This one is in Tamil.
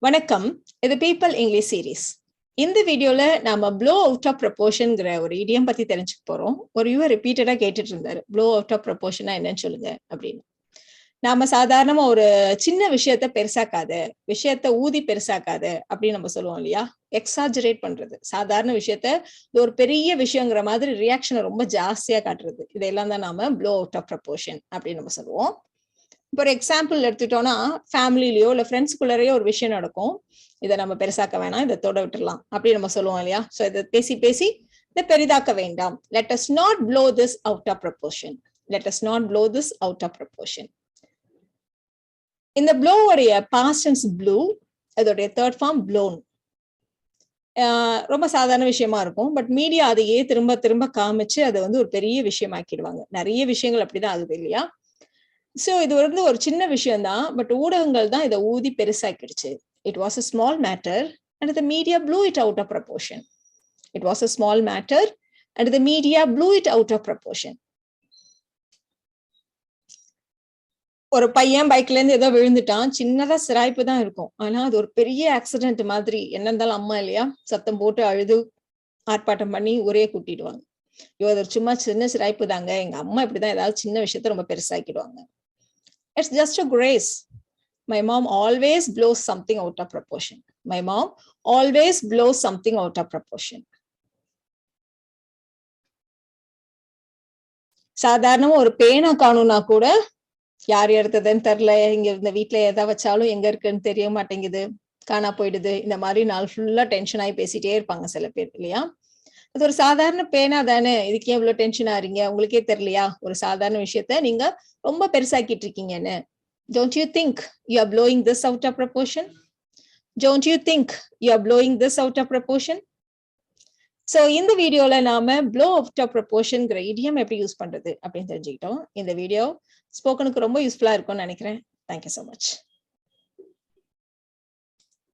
வணக்கம். இது பீப்பிள் இங்கிலீஷ் சீரீஸ். இந்த வீடியோல நாம ப்ளோ அவுட் ஆஃப் ப்ரொபோர்ஷன்ங்கிற ஒரு இடியம் பத்தி தெரிஞ்சுக்க போறோம். ஒரு யூவர் ரிப்பீட்டடா கேட்டுட்டு இருந்தாரு, ப்ளோ அவுட் ஆஃப் ப்ரொபோர்ஷனா என்னன்னு சொல்லுங்க அப்படின்னு. நாம சாதாரணமா ஒரு சின்ன விஷயத்த பெருசாக்காத, விஷயத்த ஊதி பெருசாக்காத அப்படின்னு நம்ம சொல்லுவோம் இல்லையா? எக்ஸாஜரேட் பண்றது, சாதாரண விஷயத்த இது ஒரு பெரிய விஷயங்கிற மாதிரி ரியாக்ஷனை ரொம்ப ஜாஸ்தியா காட்டுறது, இதெல்லாம் தான் நாம ப்ளோ அவுட் ஆஃப் ப்ரொபோர்ஷன் அப்படின்னு நம்ம சொல்லுவோம். இப்போ ஒரு எக்ஸாம்பிள் எடுத்துட்டோம்னா, ஃபேமிலிலயோ இல்ல ஃப்ரெண்ட்ஸ்குள்ளரையோ ஒரு விஷயம் நடக்கும். இதை நம்ம பெருசாக்க வேணாம், இதை தொட விட்டுறலாம் அப்படின்னு நம்ம சொல்லுவோம் இல்லையா? ஸோ இதை பேசி பேசி இதை பெரிதாக்க வேண்டாம். Let us not blow this out of proportion. Let us not blow this out of proportion. இந்த ப்ளோவுடைய பாஸ்ட் டென்ஸ் ப்ளூ, அதோடைய தேர்ட் ஃபார்ம் ப்ளோன். ரொம்ப சாதாரண விஷயமா இருக்கும். பட் மீடியா அதையே திரும்ப திரும்ப காமிச்சு அதை வந்து ஒரு பெரிய விஷயமாக்கிடுவாங்க. நிறைய விஷயங்கள் அப்படிதான் ஆகுது இல்லையா? சோ இது வந்து ஒரு சின்ன விஷயம் தான். பட் ஊடகங்கள் தான் இதை ஊதி பெருசாக்கிடுச்சு. It was a small matter and the media blew it out of proportion. It was a small matter and the media blew it out of proportion. ஒரு பையன் பைக்ல இருந்து ஏதோ விழுந்துட்டான், சின்னதா சிராய்ப்பு தான் இருக்கும். ஆனா அது ஒரு பெரிய ஆக்சிடென்ட் மாதிரி. என்ன இருந்தாலும் அம்மா இல்லையா, சத்தம் போட்டு அழுது ஆர்ப்பாட்டம் பண்ணி ஒரே கூட்டிடுவாங்க. ஐயோ அது சும்மா சின்ன சிராய்ப்பு தாங்க, எங்க அம்மா இப்படிதான் ஏதாவது சின்ன விஷயத்த ரொம்ப பெருசாக்கிடுவாங்க. It's just a grace. My mom always blows something out of proportion. My mom always blows something out of proportion. சாதாரணமா ஒரு பேனா காணும்னா கூட யார் எடுத்ததுன்னு தெரியல, இங்க இந்த வீட்டுல எதை வச்சாலும் எங்க இருக்குன்னு தெரிய மாட்டேங்குது, காணா போயிடுது, இந்த மாதிரி நாள் ஃபுல்லா டென்ஷன் ஆகி பேசிட்டே இருப்பாங்க சில பேர் இல்லையா? அது ஒரு சாதாரண பேனா தானே, இதுக்கு ஏன் இவ்வளவு டென்ஷன் ஆறீங்க, உங்களுக்கே தெரியலையா ஒரு சாதாரண விஷயத்த நீங்க ரொம்ப பெருசாக்கிட்டு இருக்கீங்கன்னு. Don't you think you are blowing this out of proportion? Don't you think you are blowing this out of proportion? So இந்த வீடியோல நாம blow out of proportionங்கிற idiom எப்படி யூஸ் பண்றது அப்படின்னு தெரிஞ்சுக்கிட்டோம். இந்த வீடியோ ஸ்போக்கனுக்கு ரொம்ப யூஸ்ஃபுல்லா இருக்கும்னு நினைக்கிறேன். Thank you so much.